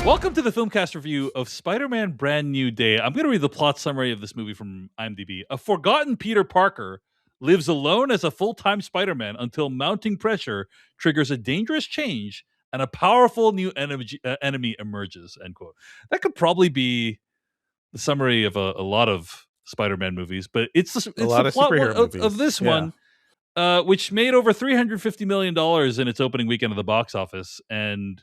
Welcome to the Filmcast review of Spider-Man Brand New Day. I'm going to read the plot summary of this movie from IMDb. A forgotten Peter Parker lives alone as a full-time Spider-Man until mounting pressure triggers a dangerous change and a powerful new enemy emerges, end quote. That could probably be the summary of a lot of Spider-Man movies, but it's the plot of this one, which made over $350 million in its opening weekend of the box office. And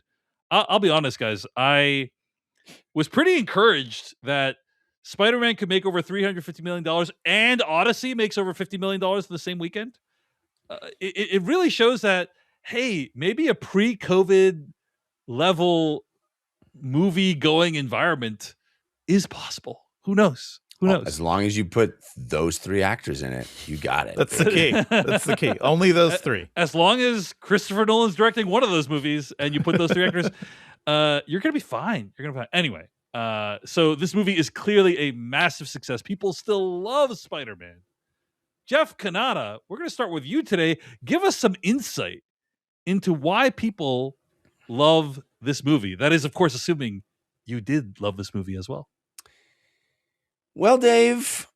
I'll be honest, guys, I was pretty encouraged that Spider-Man could make over $350 million and Odyssey makes over $50 million in the same weekend. It really shows that, hey, maybe a pre-COVID level movie going environment is possible. Who knows? Who knows? As long as you put those three actors in it, you got it. That's the key. That's the key. Only those three. As long as Christopher Nolan's directing one of those movies and you put those three actors, you're going to be fine. You're going to be fine. Anyway, so this movie is clearly a massive success. People still love Spider-Man. Jeff Kanata, we're going to start with you today. Give us some insight into why people love this movie. That is, of course, assuming you did love this movie as well. Well, Dave,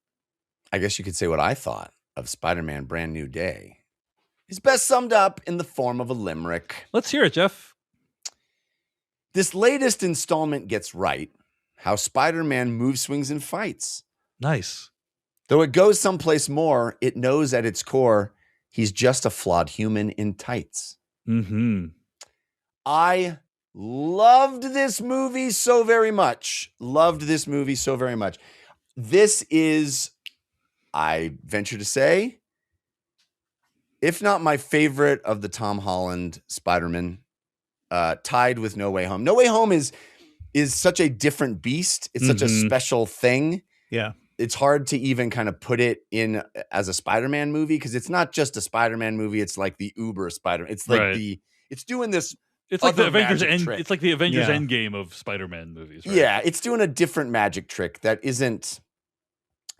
I guess you could say what I thought of Spider-Man Brand New Day is best summed up in the form of a limerick. Let's hear it, Jeff. This latest installment gets right how Spider-Man moves, swings, and fights. Nice. Though it goes someplace more, it knows at its core he's just a flawed human in tights. Mm-hmm. I loved this movie so very much. This is, I venture to say, if not my favorite of the Tom Holland Spider-Man, tied with No Way Home. No Way Home is such a different beast. It's such a special thing. Yeah. It's hard to even kind of put it in as a Spider-Man movie because it's not just a Spider-Man movie. It's like the Uber Spider-Man. It's like it's doing this. It's like the Avengers It's like the Avengers Endgame of Spider-Man movies. Right? Yeah, it's doing a different magic trick that isn't.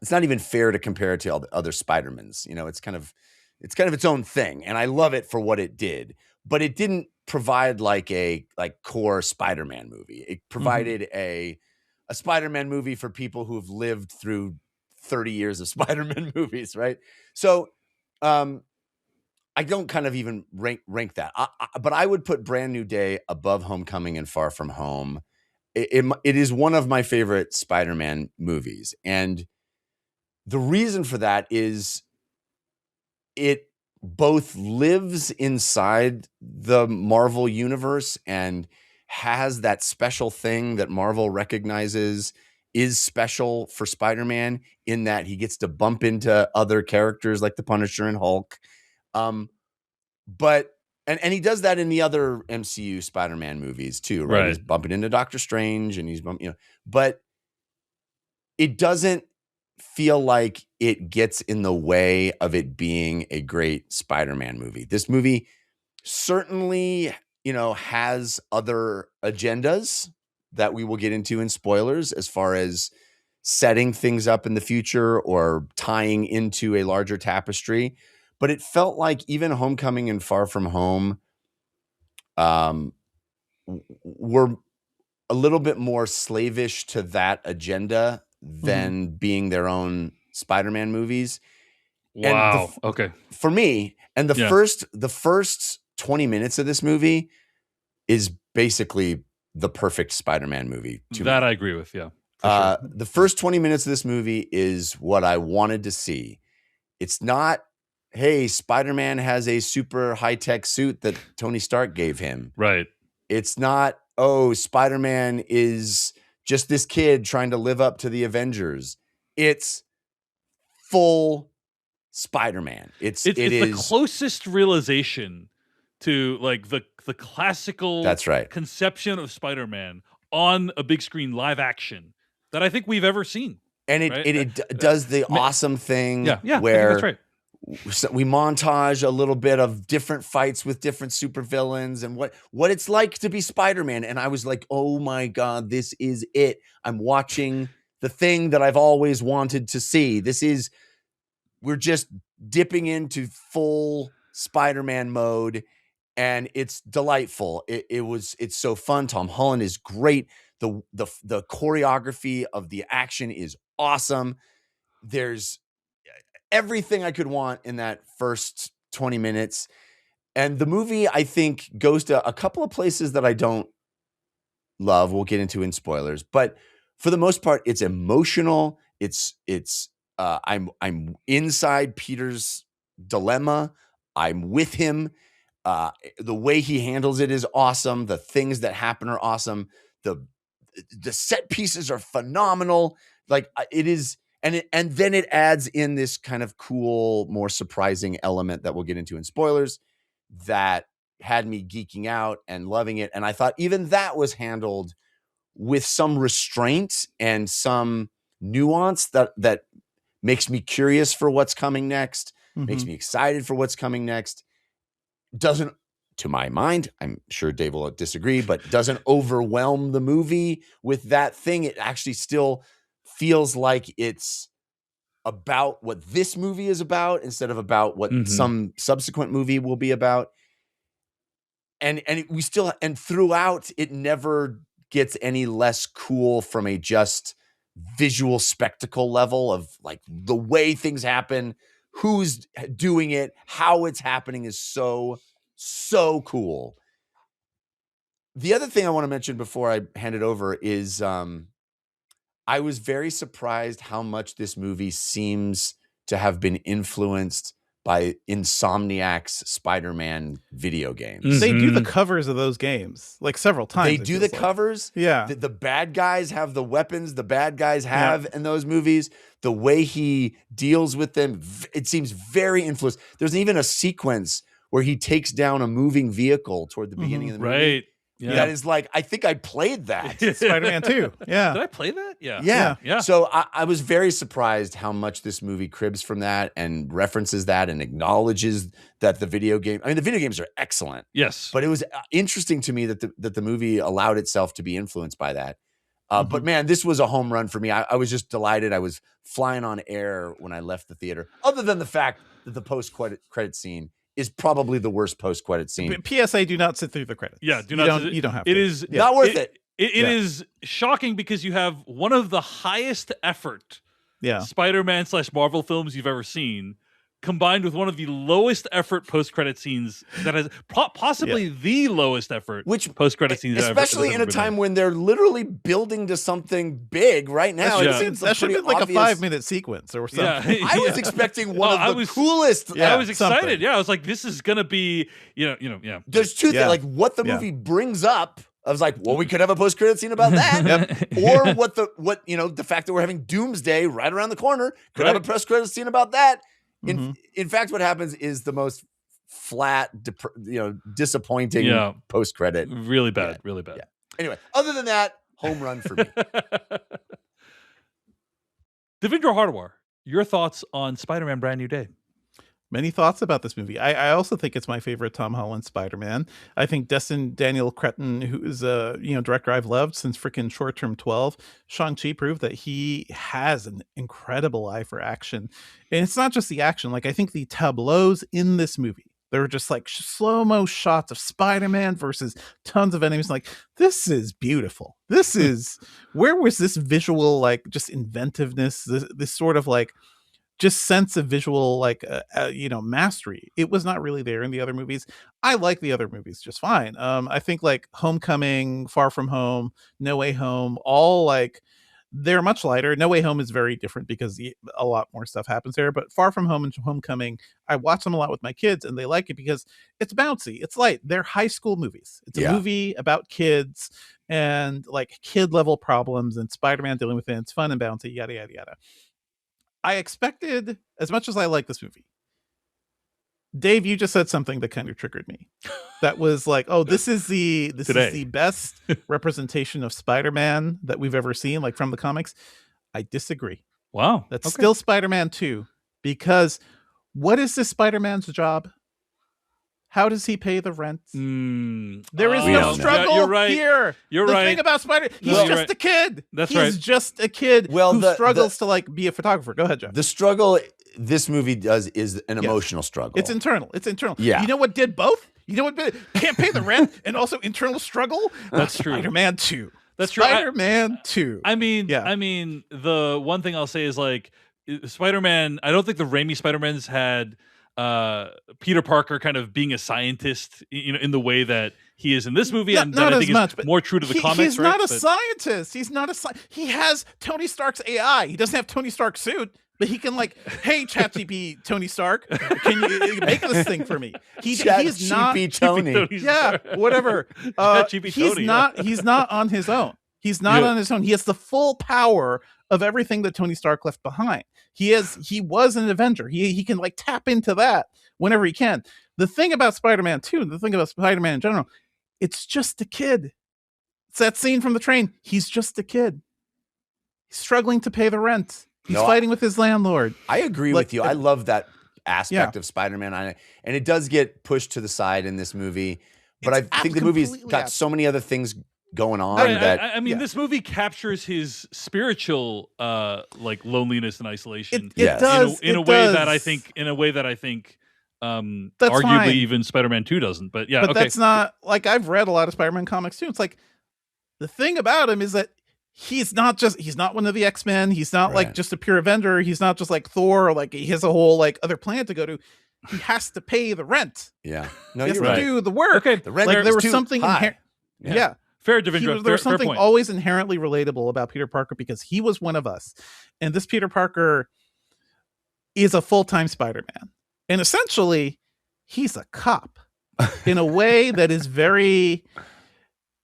It's not even fair to compare it to all the other Spider-Mans. You know, it's kind of its own thing, and I love it for what it did. But it didn't provide like a core Spider-Man movie. It provided a Spider-Man movie for people who've lived through 30 years of Spider-Man movies, right? So, I don't kind of even rank that. But I would put Brand New Day above Homecoming and Far From Home. It is one of my favorite Spider-Man movies, and the reason for that is it both lives inside the Marvel universe and has that special thing that Marvel recognizes is special for Spider-Man in that he gets to bump into other characters like the Punisher and Hulk. But he does that in the other MCU Spider-Man movies too, right? He's bumping into Doctor Strange and he's but it doesn't feel like it gets in the way of it being a great Spider-Man movie. This movie certainly, has other agendas that we will get into in spoilers as far as setting things up in the future or tying into a larger tapestry. But it felt like even Homecoming and Far From Home were a little bit more slavish to that agenda than being their own Spider-Man movies. Wow. Okay. For me, and the first 20 minutes of this movie is basically the perfect Spider-Man movie to me. I agree with, yeah. Sure. The first 20 minutes of this movie is what I wanted to see. It's not, hey, Spider-Man has a super high-tech suit that Tony Stark gave him. Right. It's not, oh, Spider-Man is just this kid trying to live up to the Avengers. It's full Spider-Man. It's the closest realization to like the classical conception of Spider-Man on a big screen live action that I think we've ever seen. And it does the awesome thing I where think that's right. We montage a little bit of different fights with different supervillains and what it's like to be Spider-Man. And I was like, oh my God, this is it. I'm watching the thing that I've always wanted to see. We're just dipping into full Spider-Man mode. and it's delightful. It's so fun. Tom Holland is great. The choreography of the action is awesome. There's everything I could want in that first 20 minutes. And the movie, I think, goes to a couple of places that I don't love. We'll get into in spoilers, but for the most part, it's emotional. I'm inside Peter's dilemma. I'm with him. The way he handles it is awesome. The things that happen are awesome. The set pieces are phenomenal. Like it is, and then it adds in this kind of cool, more surprising element that we'll get into in spoilers that had me geeking out and loving it. And I thought even that was handled with some restraint and some nuance that makes me curious for what's coming next, makes me excited for what's coming next. Doesn't, to my mind, I'm sure Dave will disagree, but doesn't overwhelm the movie with that thing. It actually still feels like it's about what this movie is about instead of about what some subsequent movie will be about. And throughout, it never gets any less cool from a just visual spectacle level of like the way things happen, who's doing it, how it's happening is so cool. The other thing I want to mention before I hand it over is I was very surprised how much this movie seems to have been influenced by Insomniac's Spider-Man video games. They do the covers of those games like several times. They do the covers. Yeah. The bad guys have the weapons the bad guys have in those movies. The way he deals with them, it seems very influenced. There's even a sequence where he takes down a moving vehicle toward the beginning of the movie. Right. Yeah. That is like, I think I played that. Spider-Man 2. Yeah. Did I play that? Yeah. Yeah. So I was very surprised how much this movie cribs from that and references that and acknowledges that the video games are excellent. Yes. But it was interesting to me that the movie allowed itself to be influenced by that. But man, this was a home run for me. I was just delighted. I was flying on air when I left the theater, other than the fact that the post-credit scene is probably the worst post-credit scene. PSA, do not sit through the credits. Yeah, you don't have to. It is not worth it. It is shocking because you have one of the highest effort Spider-Man / Marvel films you've ever seen, combined with one of the lowest effort post-credit scenes that has possibly the lowest effort post-credit scenes, especially in a time when they're literally building to something big right now. That should have been like a 5-minute sequence or something. I was expecting one of the coolest. I was excited. Something. Yeah, I was like, this is gonna be, There's two things, like what the movie brings up. I was like, well, we could have a post-credit scene about that, or the fact that we're having Doomsday right around the corner could have a post-credit scene about that. In fact, what happens is the most flat, disappointing post-credit. Really bad, really bad. Yeah. Anyway, other than that, home run for me. Devindra Hardawar, your thoughts on Spider-Man Brand New Day? Many thoughts about this movie. I also think it's my favorite Tom Holland Spider-Man. I think Destin Daniel Cretton, who is a director I've loved since freaking Short Term 12, Shang-Chi proved that he has an incredible eye for action. And it's not just the action. Like, I think the tableaus in this movie, they're just like slow-mo shots of Spider-Man versus tons of enemies. Like, this is beautiful. This is, where was this visual, like, just inventiveness, this sort of like, just sense of visual, like, mastery. It was not really there in the other movies. I like the other movies just fine. I think like Homecoming, Far From Home, No Way Home, all like, they're much lighter. No Way Home is very different because a lot more stuff happens there. But Far From Home and Homecoming, I watch them a lot with my kids and they like it because it's bouncy. It's light. They're high school movies. It's a movie about kids and like kid level problems and Spider-Man dealing with it. It's fun and bouncy, yada, yada, yada. I expected, as much as I like this movie, Dave, you just said something that kind of triggered me. That was like, oh, this is the best representation of Spider-Man that we've ever seen, like from the comics. I disagree. Wow. That's still Spider-Man 2, because what is this Spider-Man's job? How does he pay the rent? There is no struggle here. You're right. The thing about he's just a kid. He's just a kid who struggles to like be a photographer. Go ahead, Jeff. The struggle this movie does is an emotional struggle. It's internal. Yeah. You know what did both? You know what? Can't pay the rent and also internal struggle. That's true. Spider-Man 2. That's true. Spider-Man 2. I mean, the one thing I'll say is like Spider-Man. I don't think the Raimi Spider-Mans had Peter Parker kind of being a scientist, in the way that he is in this movie, and that I think is more true to the comics. He's not a scientist. He's not a he has Tony Stark's AI. He doesn't have Tony Stark's suit, but he can like, hey, ChatGPT Tony Stark, can you make this thing for me? He's not Tony. Yeah, whatever. He's not on his own. He's not on his own. He has the full power of everything that Tony Stark left behind. He was an Avenger. He can like tap into that whenever he can. The thing about Spider-Man 2, the thing about Spider-Man in general, it's just a kid. It's that scene from the train. He's just a kid. He's struggling to pay the rent. He's fighting with his landlord. I agree with you. I love that aspect of Spider-Man, and it does get pushed to the side in this movie. But I think the movie's got so many other things going on I mean, this movie captures his spiritual like loneliness and isolation. It does in a way that I think that's arguably fine. Even Spider-Man 2 doesn't. But that's not like, I've read a lot of Spider-Man comics too. It's like the thing about him is that he's not one of the X-Men. He's not like just a pure Avenger. He's not just like Thor, or like he has a whole like other planet to go to. He has to pay the rent. Yeah. No, he has you're to right. do the work. Okay. The rent like there was too something high. Yeah. Fair, Devindra. There was something always inherently relatable about Peter Parker because he was one of us. And this Peter Parker is a full-time Spider-Man. And essentially, he's a cop in a way that is very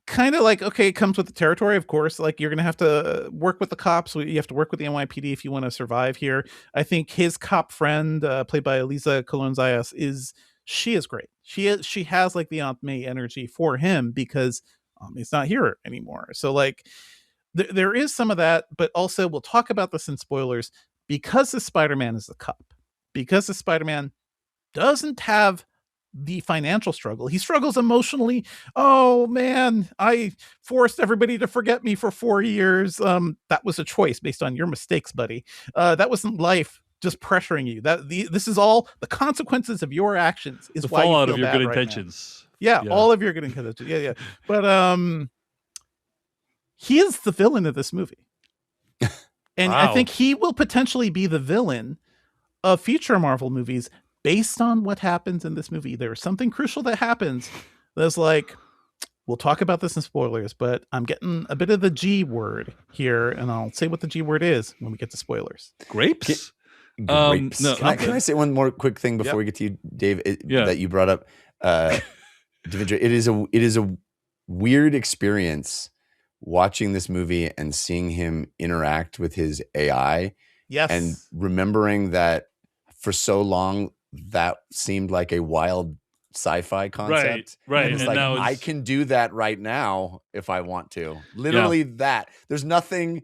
kind of like, okay, it comes with the territory, of course. Like, you're going to have to work with the cops. You have to work with the NYPD if you want to survive here. I think his cop friend, played by Elisa Colon-Zayas, is great. She has like the Aunt May energy for him because he's not here anymore. So like there is some of that, but also we'll talk about this in spoilers, because the Spider-Man is a cop, because the Spider-Man doesn't have the financial struggle. He struggles emotionally. Oh man, I forced everybody to forget me for 4 years. That was a choice based on your mistakes, buddy. That wasn't life just pressuring you. This is all the consequences of your actions. Is the why fallout you feel of your bad good right intentions. Yeah, all of your good intentions. Yeah. But he is the villain of this movie. And I think he will potentially be the villain of future Marvel movies based on what happens in this movie. There's something crucial that happens that's like, we'll talk about this in spoilers, but I'm getting a bit of the G word here, and I'll say what the G word is when we get to spoilers. Grapes? Can I say one more quick thing before we get to you, Dave, that you brought up? Devindra, it is a weird experience watching this movie and seeing him interact with his AI. Yes. And remembering that for so long, that seemed like a wild sci-fi concept. Right. And it's like, I can do that right now if I want to. Literally that. There's nothing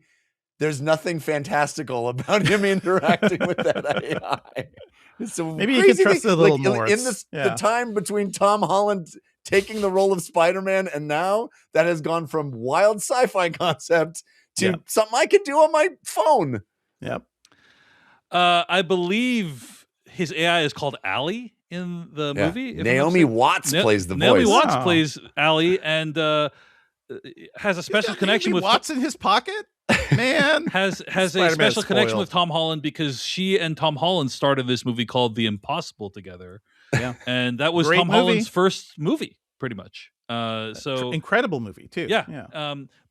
fantastical about him interacting with that AI. So maybe you can trust it a little more. In the time between Tom Holland taking the role of Spider-Man and now, that has gone from wild sci-fi concept to something I could do on my phone. Yep. I belies his AI is called Allie in the movie. Naomi Watts plays the voice. Naomi Watts plays Allie and has a special connection with Watts in his pocket. Man, has a special connection with Tom Holland because she and Tom Holland started this movie called The Impossible together. Yeah, and that was Tom Holland's first movie, pretty much. So incredible movie too. Yeah.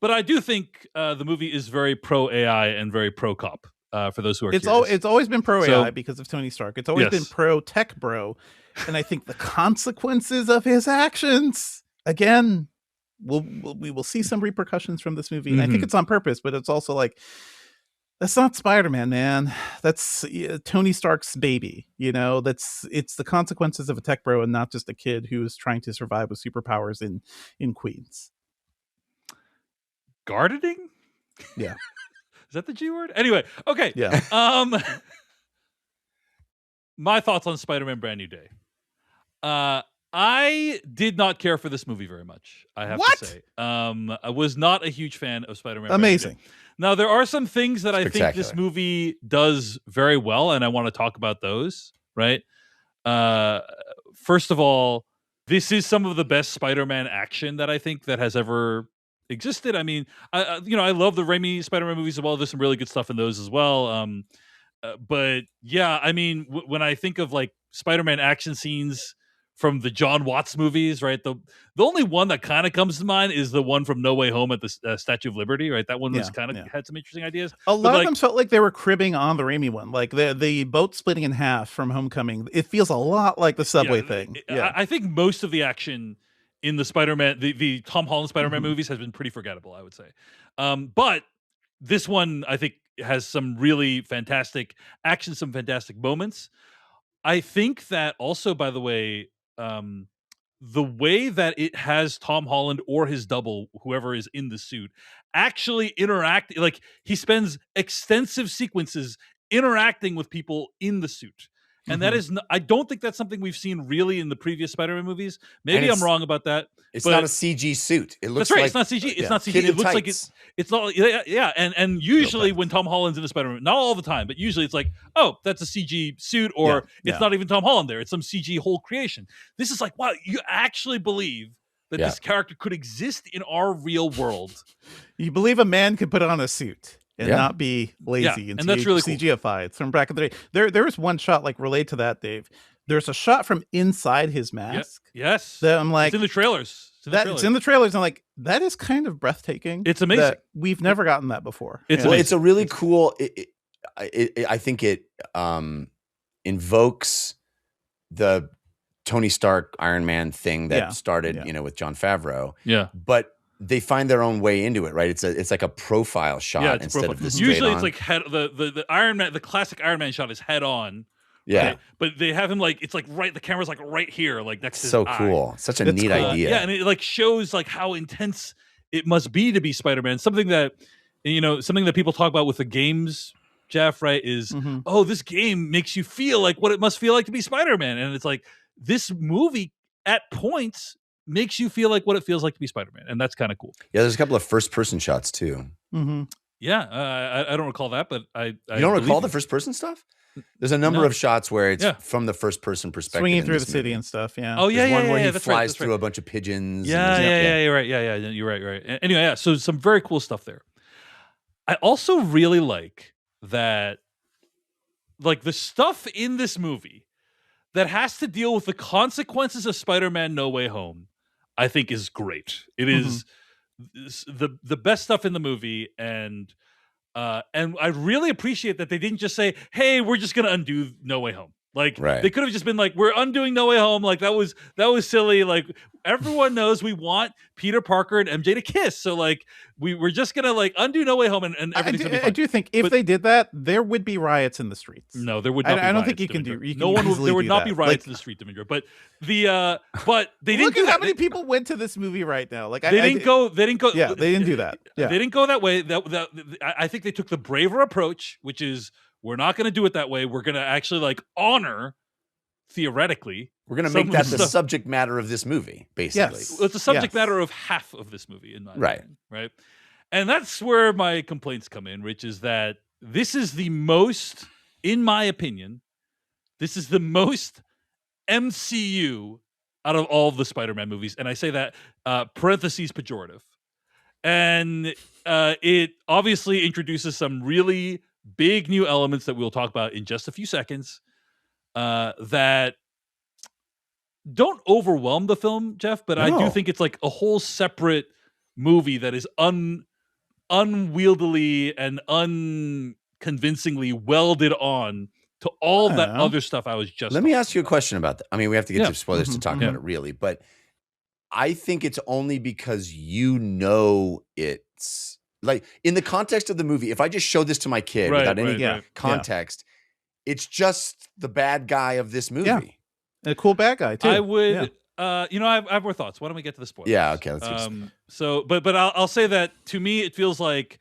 But I do think the movie is very pro AI and very pro cop. For those who are curious. It's always been pro AI because of Tony Stark. It's always been pro tech bro, and I think the consequences of his actions again. We will see some repercussions from this movie, and I think it's on purpose, but it's also like, that's not Spider-Man, man. That's Tony Stark's baby. It's the consequences of a tech bro and not just a kid who is trying to survive with superpowers in Queens. Gardening? Yeah. Is that the G word? Anyway, okay. Yeah. My thoughts on Spider-Man Brand New Day. I did not care for this movie very much, I have to say. I was not a huge fan of Spider-Man. Amazing. Now, there are some things that I think this movie does very well, and I want to talk about those, right? First of all, this is some of the best Spider-Man action that I think that has ever existed. I mean, I love the Raimi Spider-Man movies as well. There's some really good stuff in those as well. But yeah, I mean, when I think of like Spider-Man action scenes from the John Watts movies, right? The only one that kind of comes to mind is the one from No Way Home at the Statue of Liberty, right? That one was kind of had some interesting ideas. A lot of them felt like they were cribbing on the Raimi one, like the boat splitting in half from Homecoming. It feels a lot like the subway thing. I think most of the action in the Spider-Man, the Tom Holland Spider-Man movies has been pretty forgettable, I would say. But this one, I think, has some really fantastic action, some fantastic moments. I think that also, by the way, the way that it has Tom Holland or his double, whoever is in the suit, actually interact, like he spends extensive sequences interacting with people in the suit. And that is, I don't think that's something we've seen really in the previous Spider-Man movies. Maybe I'm wrong about that. It's not a CG suit. It looks that's right. Like, it's not CG. It's not CG. It looks like it's not. Yeah. And usually when Tom Holland's in a Spider-Man, not all the time, but usually it's like, oh, that's a CG suit, or it's not even Tom Holland there. It's some CG whole creation. This is like, wow, you actually believe that this character could exist in our real world. You believe a man could put on a suit and not be lazy and that's really cool. CGified. It's from back in the day. There was one shot like related to that, Dave. There's a shot from inside his mask. Yes. That I'm like, it's in the trailers. It's in the trailers. I'm like, that is kind of breathtaking. It's amazing. We've never gotten that before. It's a really cool. I think it invokes the Tony Stark Iron Man thing that started, with Jon Favreau. Yeah, but they find their own way into it, right? It's like a profile shot instead of this. Usually, it's like the Iron Man, the classic Iron Man shot is head on. Yeah, right? But they have him like, it's like the camera's like right here, like next to his eye. Cool. Such a neat idea. Yeah, and it like shows like how intense it must be to be Spider-Man. Something that people talk about with the games, Jeff, right? Is this game makes you feel like what it must feel like to be Spider-Man, and it's like this movie at points makes you feel like what it feels like to be Spider-Man, and that's kind of cool. Yeah, there's a couple of first-person shots too. Yeah, I don't recall that, but you don't recall the first-person stuff? There's a number of shots where it's from the first-person perspective, swinging through the city and stuff. Yeah. Oh yeah, there's one where he that's flies through a bunch of pigeons. Yeah, you're right. Yeah, you're right. Anyway, so some very cool stuff there. I also really like that, like the stuff in this movie that has to deal with the consequences of Spider-Man No Way Home, I think is great. It is the best stuff in the movie, and I really appreciate that they didn't just say, "Hey, we're just gonna undo No Way Home." Like they could have just been like, "We're undoing No Way Home." Like that was silly. Like everyone knows we want Peter Parker and MJ to kiss, so like we're just gonna like undo No Way Home and everything's gonna be fine. I do think if they did that, there would be riots in the streets. No, there would not. I don't think you can do. There would not be riots in the street, Devindra. But they didn't. Look at how many people went to this movie right now. Like they didn't go. Yeah, they didn't do that. Yeah. They didn't go that way. I think they took the braver approach, which is we're not going to do it that way. We're going to actually like honor, theoretically. We're going to make that the subject matter of this movie, basically. Yes. Well, it's the subject matter of half of this movie, in my opinion, right? And that's where my complaints come in, which is that this is the most, in my opinion, this is the most MCU out of all the Spider-Man movies. And I say that parentheses pejorative. And it obviously introduces some really big new elements that we'll talk about in just a few seconds that don't overwhelm the film, Jeff, but I do think it's like a whole separate movie that is unwieldily and unconvincingly welded on to all that other stuff I was just Let me ask you a question about that. I mean, we have to get to spoilers to talk about it, really, but I think it's only because it's like in the context of the movie. If I just show this to my kid without any context, it's just the bad guy of this movie. Yeah. And a cool bad guy too. I would, I have more thoughts. Why don't we get to the spoilers? Yeah, okay. Let's get so, but I'll say that to me, it feels like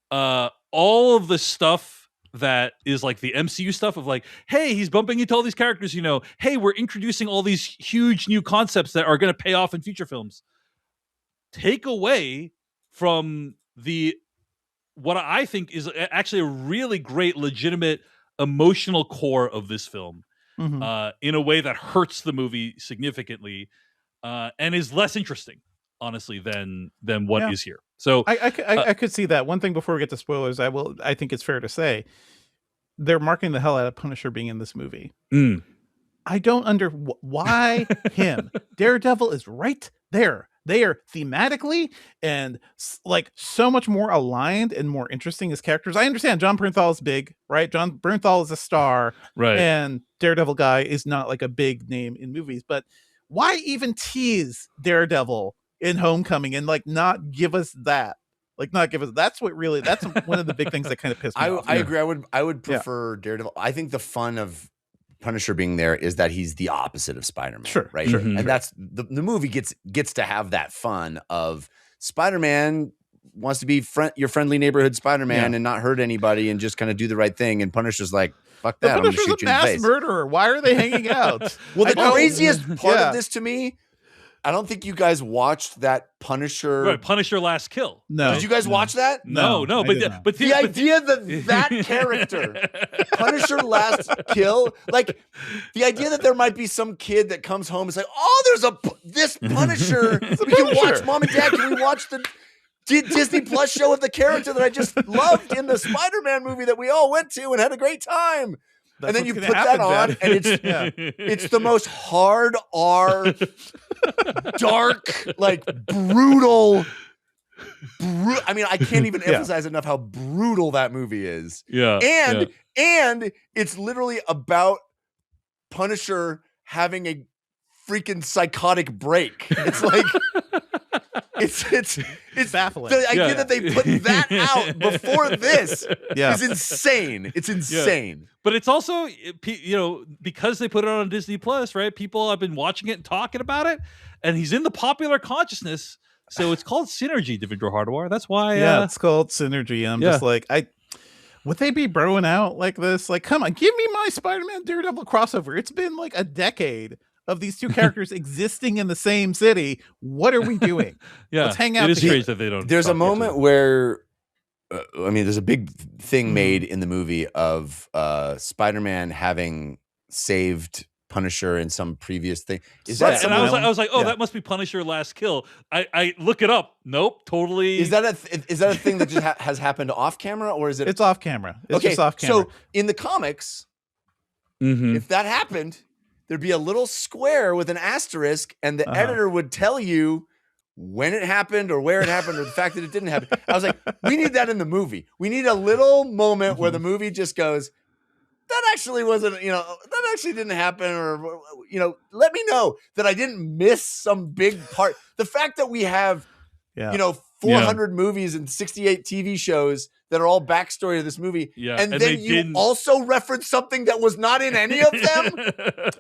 all of the stuff that is like the MCU stuff of like, hey, he's bumping into all these characters, hey, we're introducing all these huge new concepts that are going to pay off in future films. Take away from what I think is actually a really great, legitimate, emotional core of this film in a way that hurts the movie significantly. and is less interesting, honestly, than what is here. So I could see that. One thing before we get to spoilers, I think it's fair to say they're marking the hell out of Punisher being in this movie. I don't why him. Daredevil is right there. They are thematically and like so much more aligned and more interesting as characters. I understand John Bernthal is big, right? John Bernthal is a star, right? And Daredevil guy is not like a big name in movies. But why even tease Daredevil in Homecoming and like not give us that? Like not give us. That's what really. That's one of the big things that kind of pissed me off. I agree. I would prefer Daredevil. I think the fun of Punisher being there is that he's the opposite of Spider-Man, right? Sure. And that's the movie gets to have that fun of Spider-Man wants to be your friendly neighborhood Spider-Man and not hurt anybody and just kind of do the right thing. And Punisher's like, fuck that, I'm gonna shoot you in the face. Murderer. Why are they hanging out? Well, the craziest part of this to me, I don't think you guys watched that Punisher. Right, Punisher Last Kill. No. Did you guys watch that? No. But the idea that character, Punisher Last Kill, like the idea that there might be some kid that comes home and is like, oh, there's this Punisher. We can watch, Mom and Dad, can we watch the Disney Plus show of the character that I just loved in the Spider-Man movie that we all went to and had a great time? And then you put that on, and it's the most hard R, dark, like brutal. I mean, I can't even emphasize enough how brutal that movie is. And it's literally about Punisher having a freaking psychotic break. It's like it's baffling. The idea that they put that out before this is insane. It's insane. Yeah. But it's also, because they put it on Disney Plus, right? People have been watching it and talking about it, and he's in the popular consciousness. So it's called Synergy, Devindra Hardawar. That's why. It's called Synergy. I'm just like, would they be broing out like this? Like, come on, give me my Spider-Man Daredevil crossover. It's been like a decade of these two characters existing in the same city. What are we doing? Let's hang out. It is strange that they don't. There's a moment where, there's a big thing made in the movie of Spider-Man having saved Punisher in some previous thing. Is that? And I was like, oh, that must be Punisher Last Kill. I look it up. Nope, totally. Is that a thing that just has happened off camera, or is it? It's off camera. It's just off camera. So in the comics, if that happened, there'd be a little square with an asterisk, and the editor would tell you when it happened or where it happened or the fact that it didn't happen. I was like, we need that in the movie. We need a little moment where the movie just goes, that actually wasn't, that actually didn't happen, or, let me know that I didn't miss some big part. The fact that we have, 400 movies and 68 TV shows that are all backstory of this movie. And then you also reference something that was not in any of them.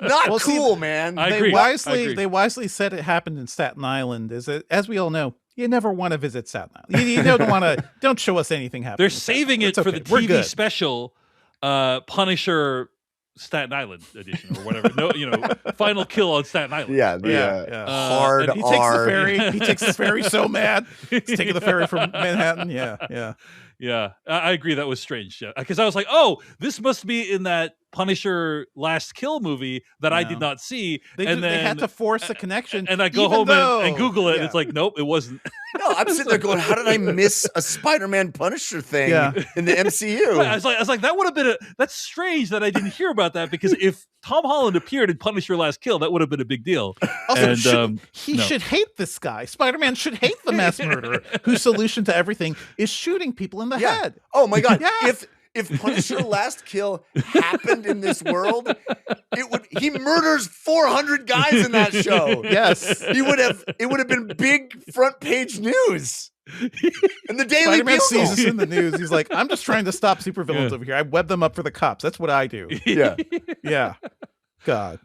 Not cool, man. They wisely said it happened in Staten Island. As we all know, you never want to visit Staten Island. You don't show us anything happening. They're saving it for the TV special Punisher Staten Island edition or whatever. Final kill on Staten Island. Hard he takes the ferry. He takes the ferry so mad. He's taking the ferry from Manhattan. Yeah, I agree. That was strange. Because I was like, oh, this must be in that Punisher Last Kill movie that I did not see. They had to force a connection. And I go home and Google it. And it's like, nope, it wasn't. No, I'm sitting there going, how did I miss a Spider-Man Punisher thing in the MCU? Right, I was like, that would have been that's strange that I didn't hear about that, because if Tom Holland appeared in Punisher Last Kill, that would have been a big deal. Also, he should hate this guy. Spider-Man should hate the mass murderer whose solution to everything is shooting people in the head. Oh my God. If Punisher Last Kill happened in this world, he murders 400 guys in that show. Yes. It would have been big front page news. And the Daily Spider-Man Bugle sees us in the news. He's like, I'm just trying to stop supervillains over here. I web them up for the cops. That's what I do. Yeah. God.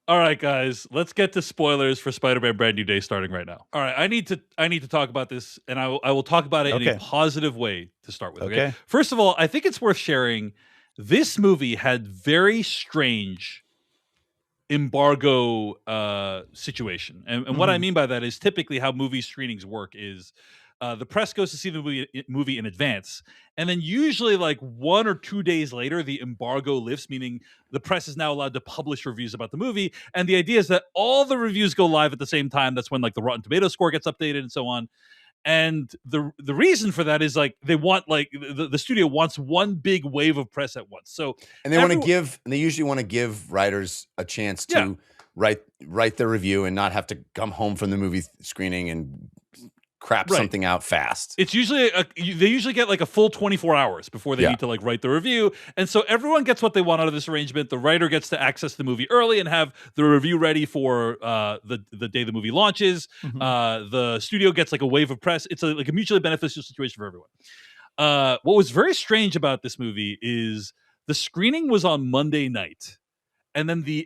All right, guys, let's get to spoilers for Spider-Man Brand New Day starting right now. All right, I need to talk about this, and I will talk about it in a positive way to start with. Okay. First of all, I think it's worth sharing. This movie had very strange embargo situation, and what I mean by that is typically how movie screenings work is The press goes to see the movie in advance, and then usually like 1 or 2 days later, the embargo lifts, meaning the press is now allowed to publish reviews about the movie. And the idea is that all the reviews go live at the same time. That's when like the Rotten Tomatoes score gets updated and so on. And the reason for that is like they want like the studio wants one big wave of press at once. So and they usually want to give writers a chance to write their review and not have to come home from the movie screening and crap something out fast. It's usually they usually get like a full 24 hours before they need to like write the review. And so everyone gets what they want out of this arrangement. The writer gets to access the movie early and have the review ready for the day the movie launches. The studio gets like a wave of press. It's like a mutually beneficial situation for everyone. What was very strange about this movie is the screening was on Monday night. And then the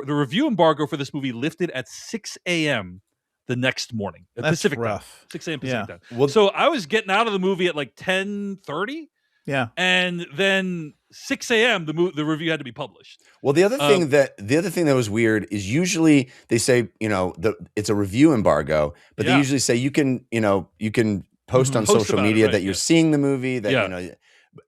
review embargo for this movie lifted at 6 a.m. the next morning. That's Pacific rough. time, 6 a.m. Pacific time. Well, so I was getting out of the movie at like 10:30. Yeah. And then 6 a.m. the review had to be published. Well, the other thing that was weird is usually they say, it's a review embargo, but they usually say you can post on social media that you're seeing the movie, that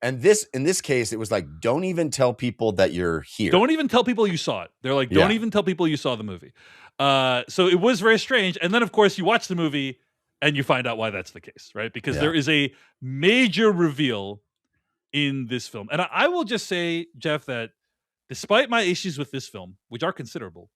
and in this case, it was like, don't even tell people that you're here. Don't even tell people you saw it. They're like, don't even tell people you saw the movie. So it was very strange. And then, of course, you watch the movie and you find out why that's the case, right? Because there is a major reveal in this film. And I will just say, Jeff, that despite my issues with this film, which are considerable,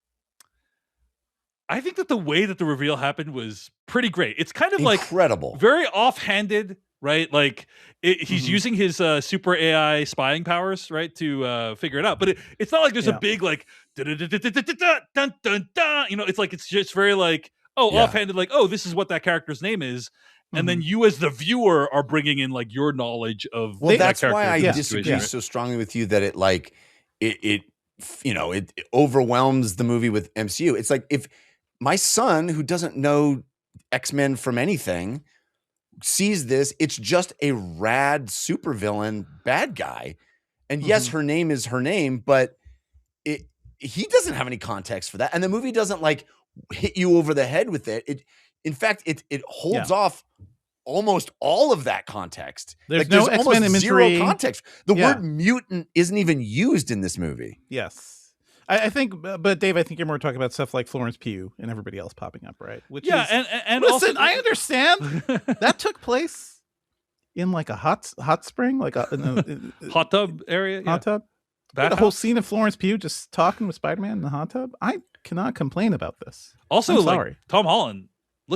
I think that the way that the reveal happened was pretty great. It's kind of incredible, like very offhanded, right? Like he's using his super AI spying powers, right, to figure it out. But it's not like there's a big like dun dun dun dun. It's just very like offhanded, like this is what that character's name is, and then you as the viewer are bringing in like your knowledge of. Well, that's why I disagree so strongly with you that it overwhelms the movie with MCU. It's like if my son, who doesn't know X-Men from anything, sees this, it's just a rad supervillain bad guy. And yes, her name is her name, but he doesn't have any context for that. And the movie doesn't like hit you over the head with it. In fact, it holds off almost all of that context. There's no X-Men imagery. Zero context. The word mutant isn't even used in this movie. Yes. I think, but Dave, I think you're more talking about stuff like Florence Pugh and everybody else popping up, right? Which and listen, also, I understand that took place in like a hot spring, like a hot tub area, hot tub. The whole scene of Florence Pugh just talking with Spider-Man in the hot tub. I cannot complain about this. Also, I'm sorry, Tom Holland.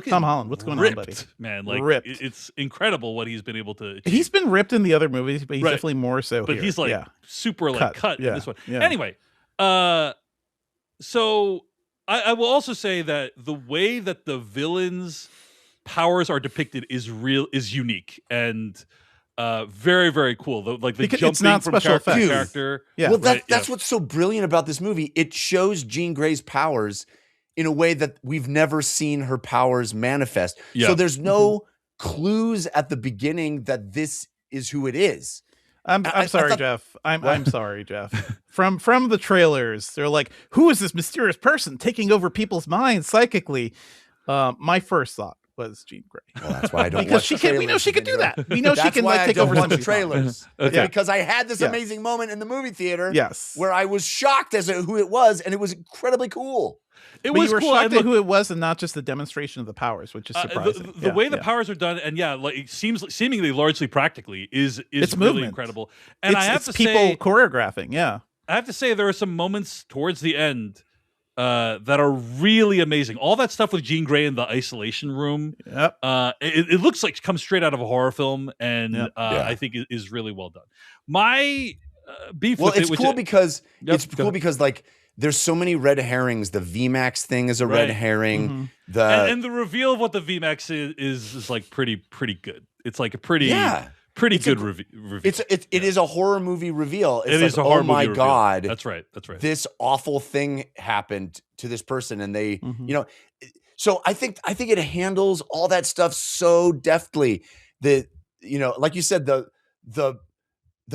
Tom Holland, what's going on, buddy? Man, like ripped. It's incredible what he's been able to achieve. He's been ripped in the other movies, but he's definitely more so But here. he's like super like cut in this one. Anyway, so I will also say that the way that the villains' powers are depicted is unique and very, very cool. The jumping from character to character. Yeah. Well, that's what's so brilliant about this movie. It shows Jean Grey's powers in a way that we've never seen her powers manifest. Yeah. So there's no clues at the beginning that this is who it is. I'm sorry, Jeff. I'm sorry, Jeff. From the trailers, they're like, who is this mysterious person taking over people's minds psychically? My first thought was Jean Grey. Well, that's why I don't because we know she can do that. We know she can like take over the trailers. Because I had this amazing moment in the movie theater where I was shocked as to who it was, and it was incredibly cool. You were shocked at who it was and not just the demonstration of the powers, which is surprising. The way the powers are done, and like it seems seemingly largely practically is really incredible. And I have to say, people choreographing. Yeah, I have to say there are some moments towards the end that are really amazing. All that stuff with Jean Grey in the isolation room. Yep. It looks like it comes straight out of a horror film, and I think it is really well done. My beef with it's cool because like. There's so many red herrings. The VMAX thing is a red herring. And the reveal of what the VMAX is like pretty good. It's like a pretty good reveal. It is a horror movie reveal. It's is a horror movie reveal. God. That's right. This awful thing happened to this person, and they, so I think it handles all that stuff so deftly. Like you said, the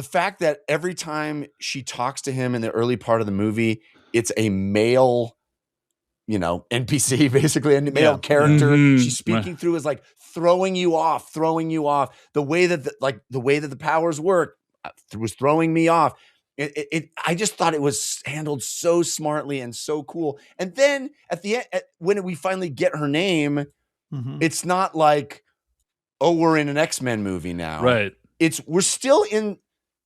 fact that every time she talks to him in the early part of the movie, it's a male NPC, basically a male character. Mhm. She's speaking through is like throwing you off. The way that the powers work was throwing me off. I just thought it was handled so smartly and so cool. And then at the end, when we finally get her name, it's not like, oh, we're in an X-Men movie now. Right. We're still in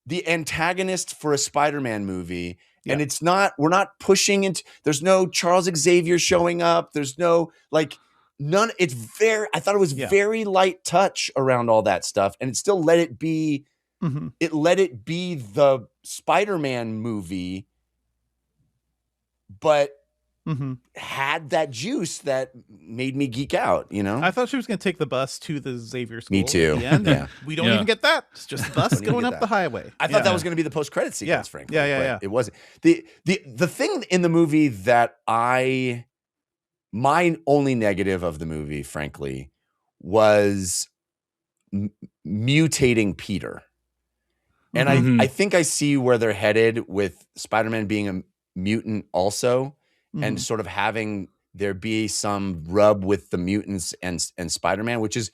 the antagonist for a Spider-Man movie. Yeah. And we're not pushing into, there's no Charles Xavier showing up. There's no I thought it was very light touch around all that stuff. And it still let it be, the Spider-Man movie, but had that juice that made me geek out, I thought she was going to take the bus to the Xavier school. Me too. At the end, Yeah. We don't even get that. It's just the bus going up the highway. I thought that was going to be the post-credit sequence, frankly. Yeah. It wasn't. The thing in the movie that my only negative of the movie, frankly, was mutating Peter. And I think I see where they're headed with Spider-Man being a mutant also, and sort of having there be some rub with the mutants and Spider-Man, which is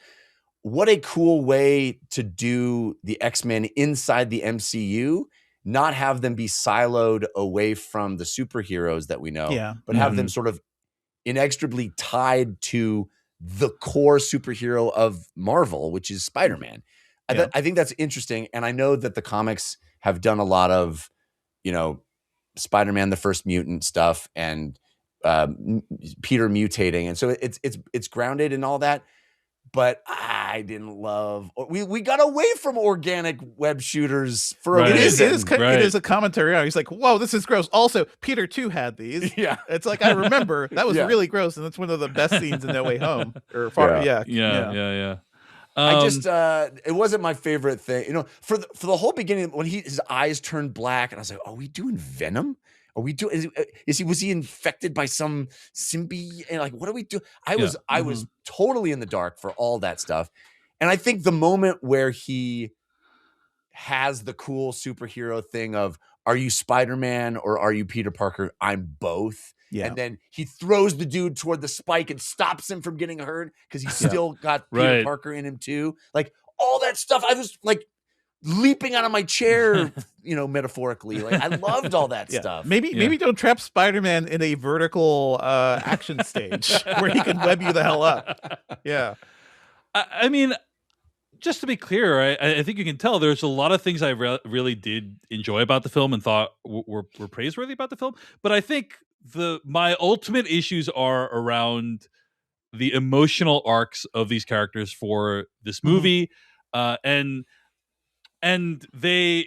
what a cool way to do the X-Men inside the MCU, not have them be siloed away from the superheroes that we know, but have them sort of inextricably tied to the core superhero of Marvel, which is Spider-Man. I think that's interesting. And I know that the comics have done a lot of, Spider-Man, the First Mutant stuff, and Peter mutating. And so it's grounded in all that. But I didn't love. We got away from organic web shooters for a reason. It is a commentary. He's like, "Whoa, this is gross." Also, Peter too had these. Yeah, it's like I remember that was really gross, and that's one of the best scenes in No Way Home. Or far, yeah. I just it wasn't my favorite thing. For the whole beginning when his eyes turned black, and I was like, "Are we doing Venom? Are we doing? Was he infected by some symbiote? And like, what do we do?" I was totally in the dark for all that stuff, and I think the moment where he has the cool superhero thing of, "Are you Spider-Man or are you Peter Parker?" "I'm both." Yeah. And then he throws the dude toward the spike and stops him from getting hurt because he's still got Peter Parker in him too. Like all that stuff, I was like leaping out of my chair, metaphorically. Like I loved all that stuff. Maybe don't trap Spider-Man in a vertical action stage where he can web you the hell up. Yeah. I mean, just to be clear, I think you can tell there's a lot of things I really did enjoy about the film and thought were praiseworthy about the film. But I think my ultimate issues are around the emotional arcs of these characters for this movie. And they,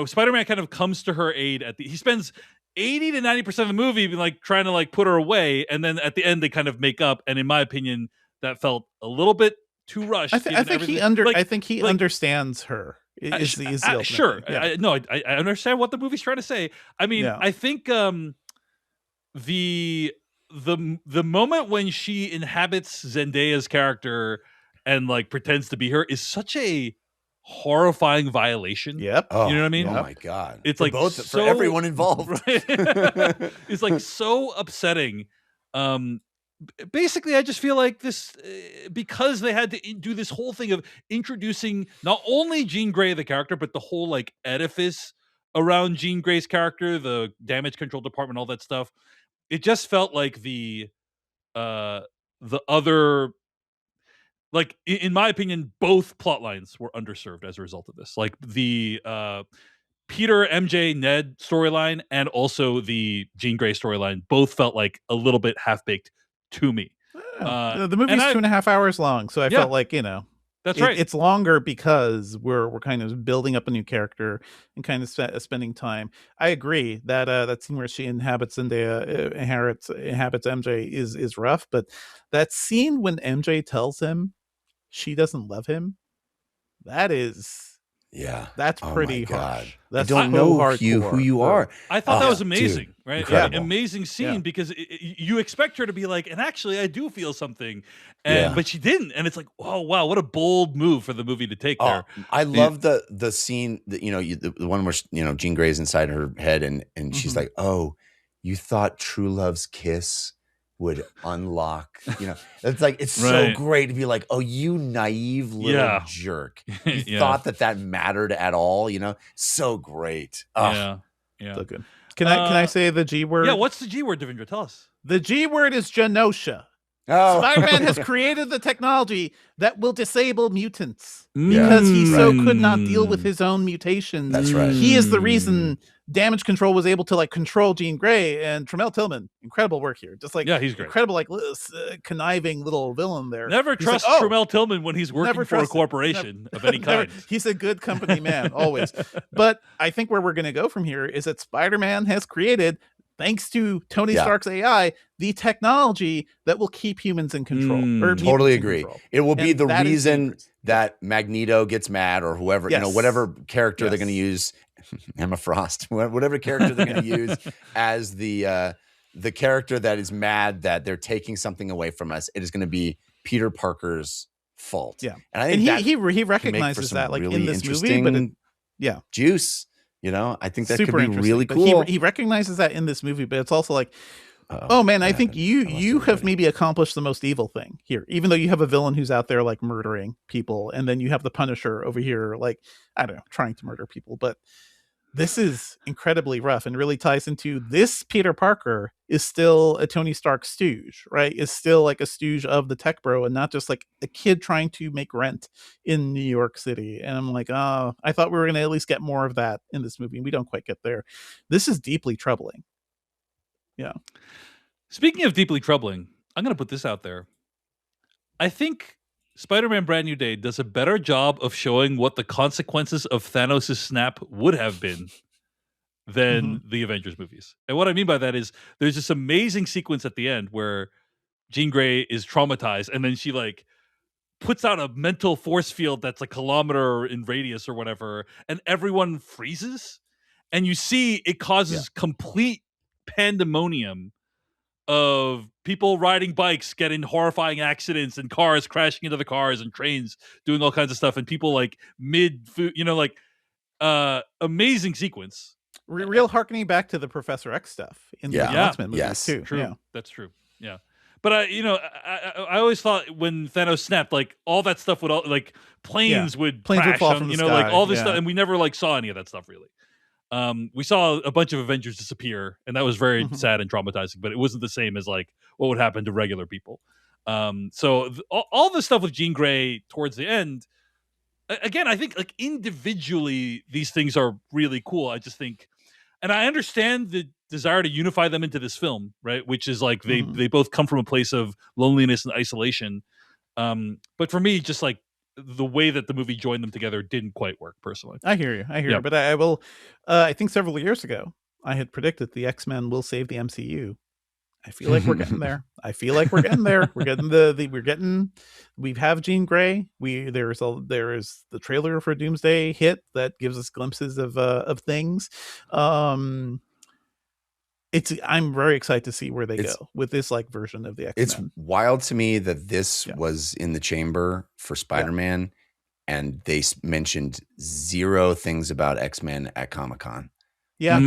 Spider-Man kind of comes to her aid he spends 80 to 90% of the movie like trying to like put her away. And then at the end they kind of make up. And in my opinion, that felt a little bit too rushed. I think he understands her. Is the sure. Yeah. I understand what the movie's trying to say. I mean, I think the moment when she inhabits Zendaya's character and like pretends to be her is such a horrifying violation. Yep. You know what I mean? Oh my God. It's for like for everyone involved. Right? It's like so upsetting. Basically, I just feel like this because they had to do this whole thing of introducing not only Jean Grey the character, but the whole like edifice around Jean Grey's character, the damage control department, all that stuff. It just felt like the other, like in my opinion, both plot lines were underserved as a result of this. Like the Peter, MJ, Ned storyline and also the Jean Grey storyline both felt like a little bit half-baked to me. The movie's 2.5 hours long, so I felt like, that's right. It's longer because we're kind of building up a new character and kind of spending time. I agree that that scene where she inhabits Zendaya, inhabits MJ is rough, but that scene when MJ tells him she doesn't love him, that's pretty harsh. That's I don't know who you are. I thought that was amazing, dude, right? incredible. Amazing scene because you expect her to be like, and actually I do feel something, but she didn't, and it's like, oh wow, what a bold move for the movie to take there. I love the scene that the one where Jean Grey's inside her head and she's like, "Oh, you thought true love's kiss would unlock, it's like, it's so Right. great to be like, oh, you naive little Yeah. jerk. You Yeah. thought that mattered at all, so great. Ugh. Yeah. So good. Can I say the G word? Yeah, what's the G word, Devindra? Tell us. The G word is Genosha. Oh. Spider-Man has created the technology that will disable mutants Mm. because he so Right. could not deal with his own mutations. That's right. He is the reason Damage Control was able to like control Jean Grey, and Tremel Tillman. Incredible work here. Just like, Yeah, he's great. incredible, like conniving little villain there. Never He's trust like, oh, Tremel Tillman when he's working never for a trust him. corporation of any kind. He's a good company man, always. But I think where we're going to go from here is that Spider-Man has created, thanks to Tony Stark's AI, the technology that will keep humans in control. Or Totally mutants in agree. control. It will be And the that is reason dangerous. that Magneto gets mad, or whoever, Yes. whatever character they're going to Yes. use, Emma Frost, whatever character they're going to use as the character that is mad that they're taking something away from us. It is going to be Peter Parker's fault. Yeah. And I think And that he can make for recognizes some that like really in this movie, interesting but yeah, juice. I think that super could be interesting. really But cool. he recognizes that in this movie, but it's also like, oh man, I think you have maybe accomplished the most evil thing here, even though you have a villain who's out there like murdering people, and then you have the Punisher over here, like, I don't know, trying to murder people. But this is incredibly rough and really ties into this. Peter Parker is still a Tony Stark stooge, right? Is still like a stooge of the tech bro, and not just like a kid trying to make rent in New York City. And I'm like, oh, I thought we were going to at least get more of that in this movie. We don't quite get there. This is deeply troubling. Yeah. Speaking of deeply troubling, I'm going to put this out there. I think Spider-Man Brand New Day does a better job of showing what the consequences of Thanos' snap would have been than the Avengers movies. And what I mean by that is there's this amazing sequence at the end where Jean Grey is traumatized, and then she like puts out a mental force field that's a kilometer in radius or whatever, and everyone freezes. And you see it causes complete pandemonium of people riding bikes, getting horrifying accidents, and cars crashing into the cars, and trains doing all kinds of stuff, and people like mid-food, amazing sequence. Real harkening back to the Professor X stuff in the X-Men movies too. True. Yeah. That's true. Yeah. But I always thought when Thanos snapped, like all that stuff would like planes would crash fall on, from the like sky. all this stuff, and we never like saw any of that stuff really. We saw a bunch of Avengers disappear, and that was very sad and traumatizing, but it wasn't the same as like what would happen to regular people. So all the stuff with Jean Grey towards the end, again, I think like individually these things are really cool. I just think, and I understand the desire to unify them into this film, right? Which is like they both come from a place of loneliness and isolation. But for me, just like the way that the movie joined them together didn't quite work personally. I hear you. But I will, I think several years ago, I had predicted the X-Men will save the MCU. I feel like we're getting there. We have Jean Grey. There is the trailer for Doomsday hit that gives us glimpses of things. I'm very excited to see where they go with this like version of the X-Men. It's wild to me that this was in the chamber for Spider-Man, and they mentioned zero things about X-Men at Comic-Con. Yeah.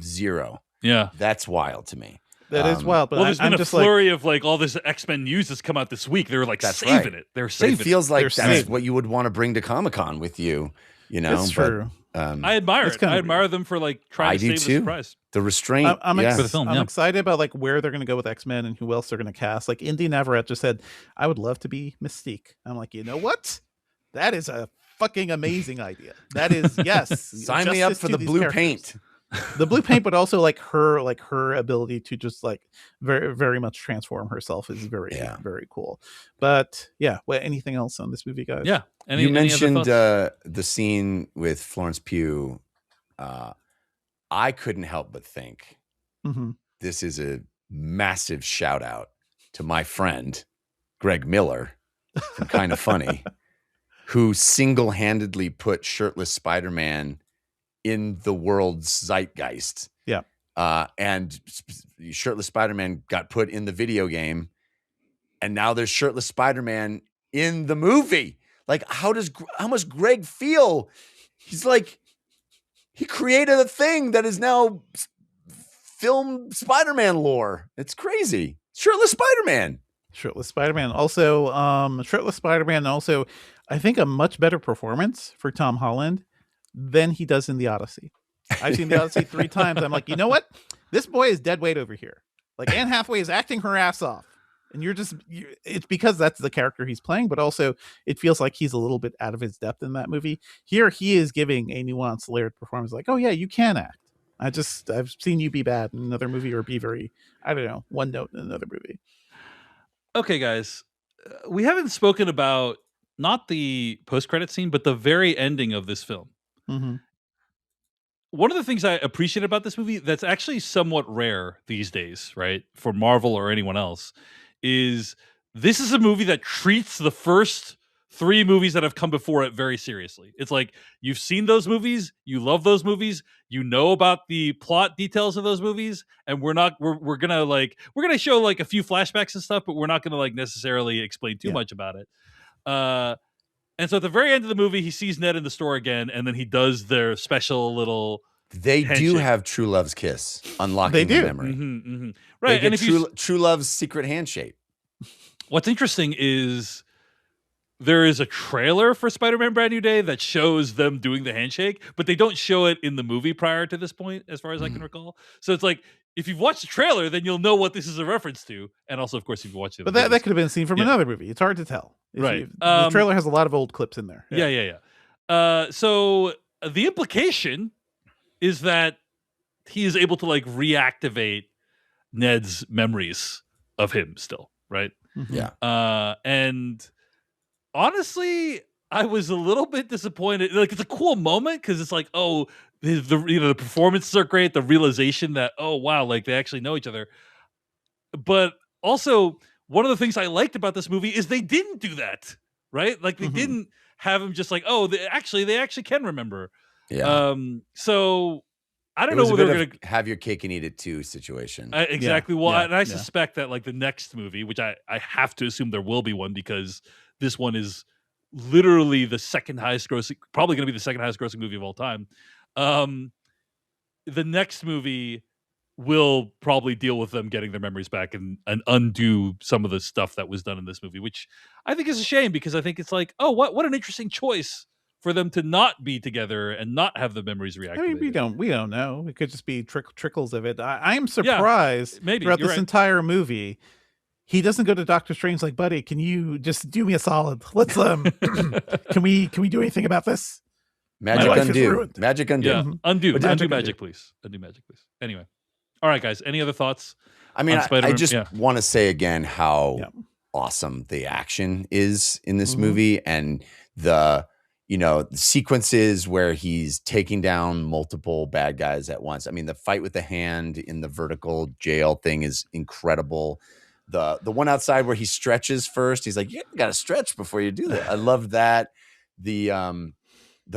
Zero. Yeah. That's wild to me. That is wild. But there's been a flurry of like all this X-Men news that's come out this week. They were like saving it. They're saving it. It feels like that's what you would want to bring to Comic-Con with you. It's true. I admire it. I admire them for like trying to save the surprise. The restraint for the film. I'm yeah. excited about like where they're going to go with X-Men and who else they're going to cast. Like Indy Navarrete just said, I would love to be Mystique. I'm like, you know what? That is a fucking amazing idea. That is, yes. Sign me up for the blue paint. The blue paint, but also like her ability to just like very, very much transform herself is very, very cool. But yeah, anything else on this movie, guys? Yeah. You mentioned the scene with Florence Pugh. I couldn't help but think this is a massive shout out to my friend Greg Miller from Kind of Funny, who single-handedly put shirtless Spider-Man in the world's zeitgeist. Yeah. And shirtless Spider-Man got put in the video game, and now there's shirtless Spider-Man in the movie. Like, how must Greg feel? He's like, he created a thing that is now film Spider-Man lore. It's crazy. Shirtless Spider-Man. Shirtless Spider-Man. Also, Shirtless Spider-Man. Also, I think a much better performance for Tom Holland than he does in the Odyssey. I've seen the Odyssey 3 times. I'm like, you know what? This boy is dead weight over here. Like Anne Hathaway is acting her ass off, and it's because that's the character he's playing, but also it feels like he's a little bit out of his depth in that movie. Here, he is giving a nuanced, layered performance. Like, oh yeah, you can act. I've seen you be bad in another movie or be very, I don't know, one note in another movie. Okay, guys, we haven't spoken about not the post-credit scene, but the very ending of this film. Mm-hmm. One of the things I appreciate about this movie that's actually somewhat rare these days, right, for Marvel or anyone else, is this is a movie that treats the first 3 movies that have come before it very seriously. It's like, you've seen those movies, you love those movies, you know about the plot details of those movies, and we're gonna show like a few flashbacks and stuff, but we're not gonna like necessarily explain too much about it. And so at the very end of the movie, he sees Ned in the store again, and then he does their special little. They handshake. do have True Love's kiss, unlocking They do. the memory. Mm-hmm, mm-hmm. Right, They and get if True Love's secret handshake. what's interesting is there is a trailer for Spider-Man Brand New Day that shows them doing the handshake, but they don't show it in the movie prior to this point, as far as I can recall. So it's like, if you've watched the trailer, then you'll know what this is a reference to. And also, of course, if you watch it. But that could have been seen from another movie. It's hard to tell. Right. The trailer has a lot of old clips in there. Yeah. So the implication is that he is able to like reactivate Ned's memories of him still, right? Mm-hmm. Yeah. And honestly, I was a little bit disappointed. Like, it's a cool moment because it's like, oh, the performances are great. The realization that, oh wow, like they actually know each other. But also, one of the things I liked about this movie is they didn't do that, right? Like they didn't have him just like, oh, they actually can remember. Yeah. So I don't know whether they're gonna have your cake and eat it too situation. Exactly. Yeah. Well, Yeah. and I suspect that like the next movie, which I have to assume there will be one because this one is literally the second highest grossing, probably going to be the second highest grossing movie of all time. The next movie will probably deal with them getting their memories back and undo some of the stuff that was done in this movie, which I think is a shame because I think it's like, oh, what an interesting choice for them to not be together and not have the memories reactivated. I mean, we don't know. It could just be trickles of it. I'm surprised maybe throughout you're this right. entire movie, he doesn't go to Doctor Strange like, buddy, can you just do me a solid? Let's can we do anything about this? Magic undo. Magic undo. Yeah, undo Magic magic, please. Undo magic, please. Anyway. All right, guys. Any other thoughts? I mean, on I just want to say again how awesome the action is in this movie, and the sequences where he's taking down multiple bad guys at once. I mean, the fight with the hand in the vertical jail thing is incredible. The one outside where he stretches first, he's like, you got to stretch before you do that. I love that. The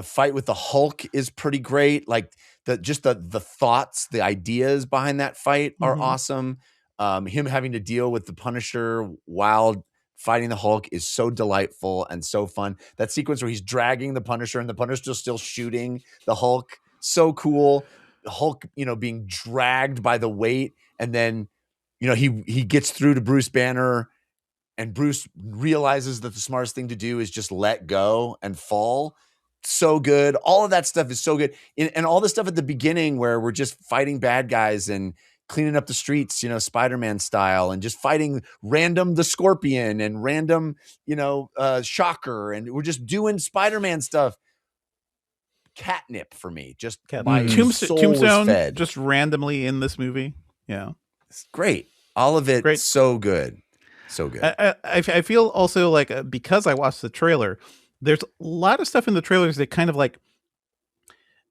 fight with the Hulk is pretty great. Like the thoughts, the ideas behind that fight are awesome. Him having to deal with the Punisher while fighting the Hulk is so delightful and so fun. That sequence where he's dragging the Punisher and the Punisher's still shooting the Hulk, so cool. The Hulk, being dragged by the weight, and then he gets through to Bruce Banner, and Bruce realizes that the smartest thing to do is just let go and fall. So good. All of that stuff is so good. And all the stuff at the beginning where we're just fighting bad guys and cleaning up the streets, Spider-Man style, and just fighting random the Scorpion and random, Shocker. And we're just doing Spider-Man stuff. Catnip for me. Just my soul Tombstone is fed. just randomly in this movie. Yeah. It's great. All of it. Great. So good. So good. I feel also like because I watched the trailer, there's a lot of stuff in the trailers that kind of like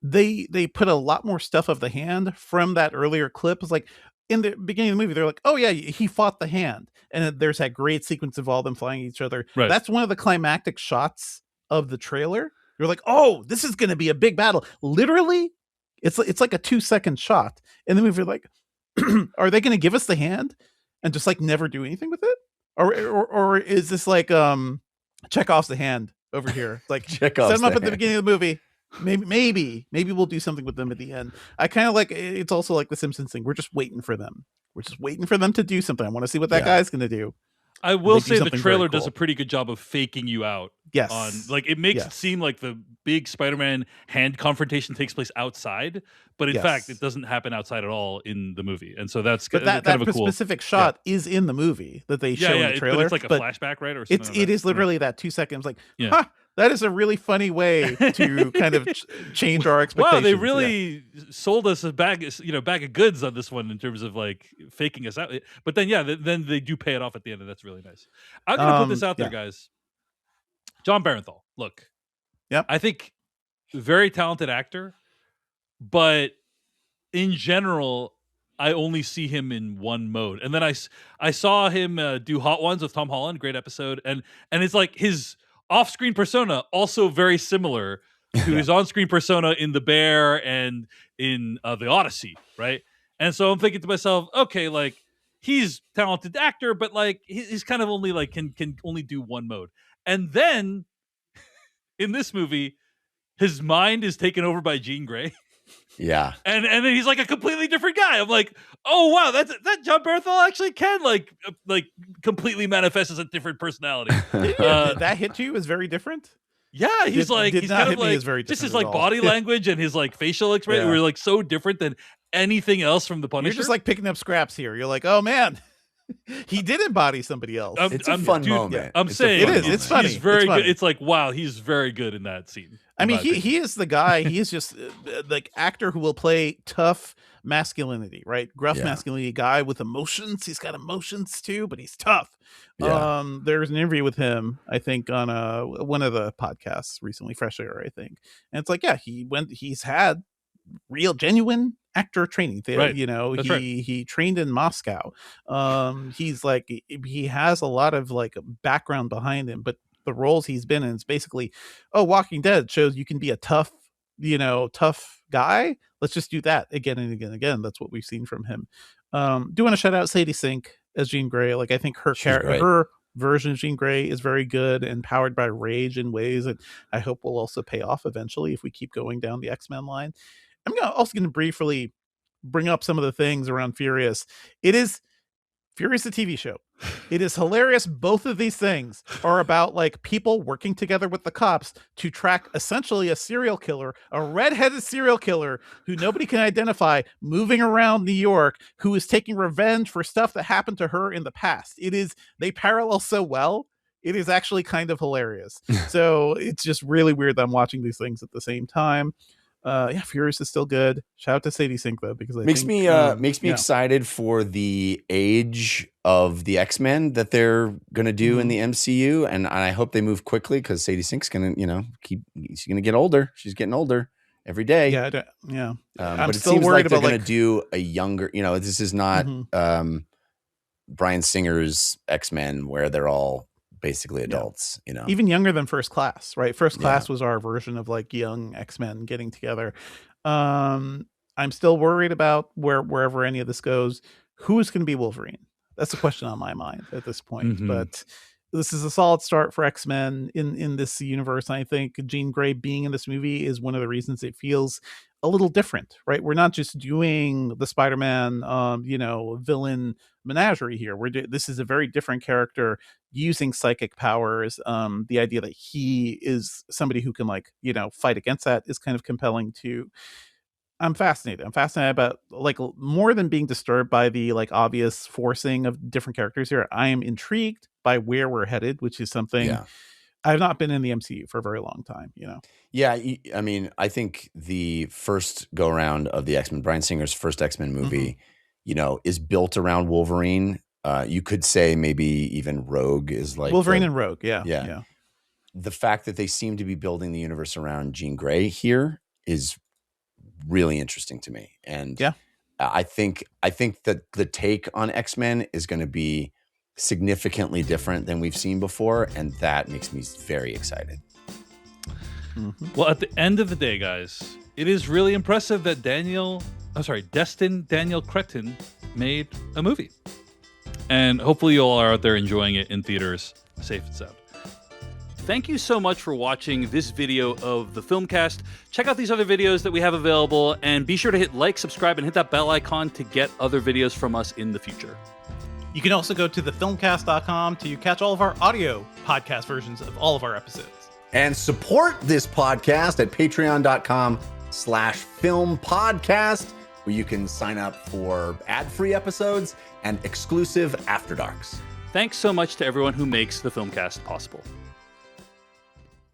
they put a lot more stuff of the hand from that earlier clip. It's like in the beginning of the movie, they're like, oh yeah, he fought the hand. And there's that great sequence of all them flying each other. Right. That's one of the climactic shots of the trailer. You're like, oh, this is going to be a big battle. Literally, it's like a 2-second shot. In the movie, you're like, are they going to give us the hand and just like never do anything with it? Or is this like Chekhov's the hand over here? Like set them up at the beginning of the movie. Maybe we'll do something with them at the end. I kind of like it's also like the Simpsons thing. We're just waiting for them. We're just waiting for them to do something. I want to see what that guy's going to do. I will They do say the something trailer very does cool. a pretty good job of faking you out. Yes. On like it makes it seem like the big Spider-Man hand confrontation takes place outside, but in fact it doesn't happen outside at all in the movie. And so that's but kind of a cool specific shot is in the movie that they show in the trailer. But it's like a flashback, right? Or something it is literally that 2 seconds. Like, that is a really funny way to kind of change our expectations. Wow, they really sold us a bag of goods on this one in terms of like faking us out. But then then they do pay it off at the end, and that's really nice. I'm gonna put this out there, guys. John Barenthal, look. Yep. I think very talented actor, but in general, I only see him in one mode. And then I saw him do Hot Ones with Tom Holland, great episode, and it's like his off-screen persona also very similar to his on-screen persona in The Bear and in The Odyssey, right? And so I'm thinking to myself, okay, like he's talented actor, but like he's kind of only like can only do one mode. And then in this movie, his mind is taken over by Jean Grey. Yeah. And then he's like a completely different guy. I'm like, oh wow, that John Barenthal actually can like completely manifest as a different personality. Did that hit you as very different? Yeah, he's kind of like just his like body language and his like facial expression were like so different than anything else from the Punisher. You're just like picking up scraps here. You're like, oh man, he did embody somebody else. It's a fun moment. Yeah, I'm saying it is. It's funny. He's very good. It's like, wow, he's very good in that scene. I mean, he is the guy. He is just like actor who will play tough masculinity, right? Gruff masculinity guy with emotions. He's got emotions too, but he's tough. Yeah. There's an interview with him, I think, on one of the podcasts recently, Fresh Air, I think. And it's like, he's had real genuine actor training. Right. He trained in Moscow. He's like, he has a lot of like background behind him, but the roles he's been in is basically, Walking Dead shows you can be a tough guy. Let's just do that again and again and again. That's what we've seen from him. Do want to shout out Sadie Sink as Jean Grey. Like, I think her version of Jean Grey is very good and powered by rage in ways that I hope will also pay off eventually if we keep going down the X-Men line. I'm also going to briefly bring up some of the things around Furious. It is Furious, the TV show. It is hilarious. Both of these things are about like people working together with the cops to track essentially a serial killer, a redheaded serial killer who nobody can identify, moving around New York, who is taking revenge for stuff that happened to her in the past. They parallel so well. It is actually kind of hilarious. So it's just really weird that I'm watching these things at the same time. Furious is still good. Shout out to Sadie Sink though, because makes me excited for the age of the X-Men that they're gonna do in the MCU, and I hope they move quickly because Sadie Sink's gonna she's gonna get older. She's getting older every day. But it seems like they're gonna do a younger. This is not Bryan Singer's X-Men where they're all basically adults, even younger than First Class, right? First Class was our version of like young X-Men getting together. I'm still worried about wherever any of this goes. Who is going to be Wolverine? That's the question on my mind at this point. But this is a solid start for X-Men in this universe. I think Jean Grey being in this movie is one of the reasons it feels a little different, right? We're not just doing the Spider-Man, villain menagerie here. This is a very different character using psychic powers. The idea that he is somebody who can fight against that is kind of compelling too. I'm fascinated about like more than being disturbed by the like obvious forcing of different characters here. I am intrigued by where we're headed, which is something I've not been in the MCU for a very long time, Yeah, I mean, I think the first go around of the X-Men, Bryan Singer's first X-Men movie, is built around Wolverine. You could say maybe even Rogue is like Wolverine and Rogue. Yeah. The fact that they seem to be building the universe around Jean Grey here is really interesting to me. And I think that the take on X-Men is going to be significantly different than we've seen before, and that makes me very excited. Well, at the end of the day, guys, it is really impressive that Destin Daniel Cretton made a movie. And hopefully you all are out there enjoying it in theaters, safe and sound. thank you so much for watching this video of the Filmcast. Check out these other videos that we have available, and be sure to hit like, subscribe, and hit that bell icon to get other videos from us in the future. You can also go to thefilmcast.com to catch all of our audio podcast versions of all of our episodes. And support this podcast at patreon.com/filmpodcast, where you can sign up for ad-free episodes and exclusive After Darks. Thanks so much to everyone who makes the Filmcast possible.